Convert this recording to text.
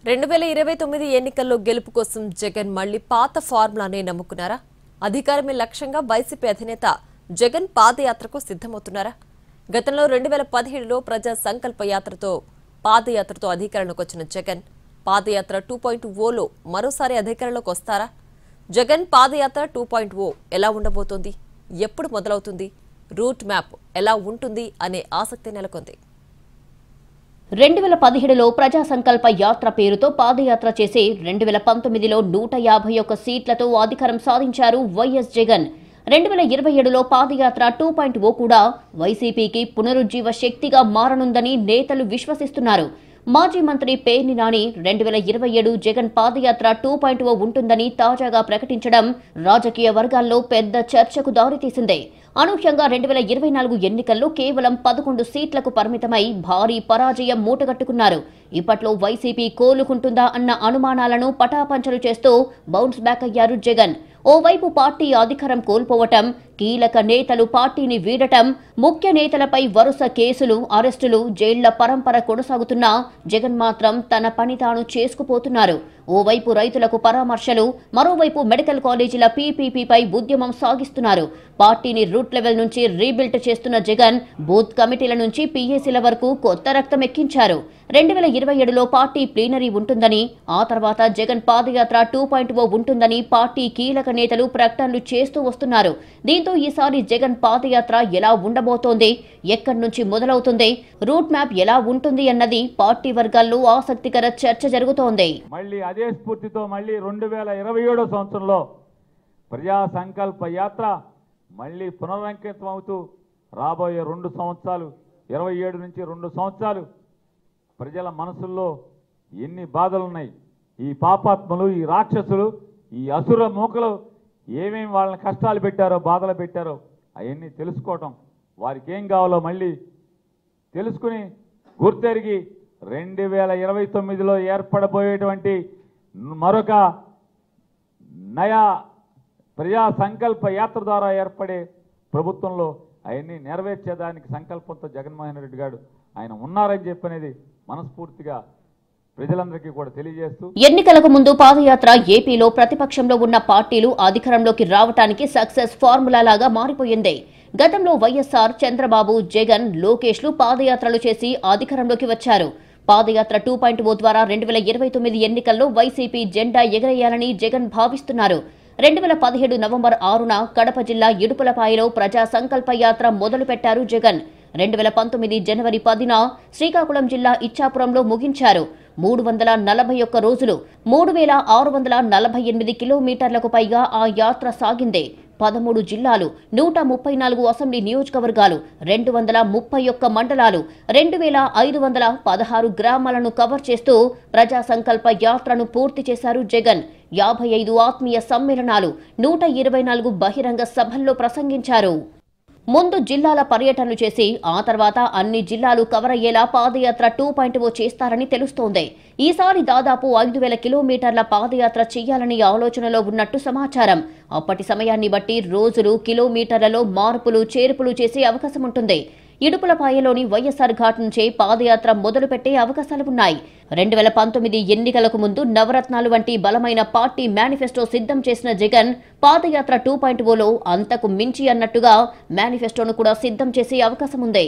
2029 ఎన్నికల్లో గెలుపు కోసం జగన్ మళ్లీ పాత ఫార్ములానే నమ్ముకున్నారా? అధికారమే లక్ష్యంగా వైసీపీ అధినేత జగన్ పాదయాత్రకు సిద్ధమవుతున్నారా? గతంలో 2017లో ప్రజా సంకల్ప యాత్రతో పాదయాత్రతో అధికారంలోకి వచ్చిన జగన్ పాదయాత్ర 2.0లో మరోసారి అధికారంలోకి వస్తారా? జగన్ పాదయాత్ర 2.0 ఎలా ఉండబోతోంది? ఎప్పుడు మొదలవుతుంది? రూట్ మ్యాప్ ఎలా ఉంటుంది అనే ఆసక్తి నెలకొంది. 2017లో ప్రజా సంకల్ప యాత్ర పేరుతో పాదయాత్ర చేసి 2019లో 151 సీట్లతో అధికారం సాధించారు వైఎస్ జగన్. 2027లో పాదయాత్ర 2.0 కూడా వైసీపీకి పునరుజ్జీవ శక్తిగా మారనుందని నేతలు విశ్వసిస్తున్నారు. మాజీ మంత్రి పేర్ని నాని 2027 జగన్ పాదయాత్ర 2.0 ఉంటుందని తాజాగా ప్రకటించడం రాజకీయ వర్గాల్లో పెద్ద చర్చకు దారితీసింది. అనూహ్యంగా 2024 ఎన్నికల్లో కేవలం 11 సీట్లకు పరిమితమై భారీ పరాజయం మూటగట్టుకున్నారు. ఇప్పట్లో వైసీపీ కోలుకుంటుందా అన్న అనుమానాలను పటాపంచలు చేస్తూ బౌన్స్ బ్యాక్ అయ్యారు జగన్. ఓవైపు పార్టీ అధికారం కోల్పోవటం, కీలక నేతలు పార్టీని వీడటం, ముఖ్య నేతలపై వరుస కేసులు, అరెస్టులు, జైళ్ల పరంపర కొనసాగుతున్నా జగన్ మాత్రం తన పని తాను చేసుకుపోతున్నారు. ఓవైపు రైతులకు పరామర్శలు, మరోవైపు మెడికల్ కాలేజీల పీపీపీపై ఉద్యమం సాగిస్తున్నారు. పార్టీని రూట్ లెవెల్ నుంచి రీబిల్డ్ చేస్తున్న జగన్ బూత్ కమిటీల నుంచి పీఏసీల వరకు కొత్త రక్తం ఎక్కించారు. 2027లో పార్టీ ప్లీనరీ ఉంటుందని, ఆ తర్వాత జగన్ పాదయాత్ర 2.0 ఉంటుందని పార్టీ కీలక నేతలు ప్రకటనలు చేస్తూ వస్తున్నారు. దీంతో ఈసారి జగన్ పాదయాత్ర ఎలా ఉండబోతోంది, ఎక్కడి నుంచి మొదలవుతుంది, రూట్ మ్యాప్ ఎలా ఉంటుంది అన్నది పార్టీ వర్గాల్లో ఆసక్తికర చర్చ జరుగుతోంది. మళ్ళీ అదే స్ఫూర్తితో మళ్ళీ 2027 సంవత్సరంలో ప్రజా సంకల్ప యాత్ర మళ్ళీ పునరంకితం అవుతూ రాబోయే 2 సంవత్సరాలు 27 నుంచి 2 సంవత్సరాలు ప్రజల మనసుల్లో ఎన్ని బాధలున్నాయి, ఈ పాపాత్మలు, ఈ రాక్షసులు, ఈ అసుర మూకలు ఏమేమి వాళ్ళని కష్టాలు పెట్టారో, బాధలు పెట్టారో అవన్నీ తెలుసుకోవటం, వారికి ఏం కావాలో మళ్ళీ తెలుసుకుని గుర్తెరిగి 2029లో ఏర్పడబోయేటువంటి మరొక నయా ప్రజా సంకల్ప యాత్ర ద్వారా ఏర్పడే ప్రభుత్వంలో అవన్నీ నెరవేర్చేదానికి సంకల్పంతో జగన్మోహన్ రెడ్డి గారు ఆయన ఉన్నారని చెప్పనేది మనస్ఫూర్తిగా ప్రజలందరికీ కూడా తెలియజేస్తూ, ఎన్నికలకు ముందు పాదయాత్ర ఏపీలో ప్రతిపక్షంలో ఉన్న పార్టీలు అధికారంలోకి రావడానికి సక్సెస్ ఫార్ములా లాగా మారిపోయింది. గతంలో వైఎస్ఆర్, చంద్రబాబు, జగన్, లోకేష్లు పాదయాత్రలు చేసి అధికారంలోకి వచ్చారు. పాదయాత్ర 2.0 ద్వారా 2029 ఎన్నికల్లో వైసీపీ జెండా ఎగరేయాలని జగన్ భావిస్తున్నారు. 2017 నవంబర్ 6న కడప జిల్లా ఇడుపులపాయలో ప్రజా సంకల్ప యాత్ర మొదలుపెట్టారు జగన్. 2019 జనవరి 10న శ్రీకాకుళం జిల్లా ఇచ్చాపురంలో ముగించారు. 341 రోజులు, 3648 కిలోమీటర్లకు పైగా ఆ యాత్ర సాగింది. 13 జిల్లాలు, 134 అసెంబ్లీ నియోజకవర్గాలు, 231 మండలాలు, 2516 గ్రామాలను కవర్ చేస్తూ ప్రజా సంకల్ప యాత్రను పూర్తి చేశారు జగన్. 55 ఆత్మీయ సమ్మేళనాలు, 124 బహిరంగ సభల్లో ప్రసంగించారు. ముందు జిల్లాల పర్యటనలు చేసి ఆ తర్వాత అన్ని జిల్లాలు కవర్ అయ్యేలా పాదయాత్ర 2.0 చేస్తారని తెలుస్తోంది. ఈసారి దాదాపు 5000 కిలోమీటర్ల పాదయాత్ర చేయాలని ఆలోచనలో ఉన్నట్టు సమాచారం. అప్పటి సమయాన్ని బట్టి రోజులు, కిలోమీటర్లలో మార్పులు, చేర్పులు చేసే అవకాశం ఉంటుంది. ఇడుపులపాయలోని వైఎస్ఆర్ ఘాట్ నుంచే పాదయాత్ర మొదలుపెట్టే అవకాశాలున్నాయి. 2019 ఎన్నికలకు ముందు నవరత్నాలు వంటి బలమైన పార్టీ మేనిఫెస్టో సిద్ధం చేసిన జగన్ పాదయాత్ర 2.0లో అంతకు మించి అన్నట్టుగా మేనిఫెస్టోను కూడా సిద్ధం చేసే అవకాశం ఉంది.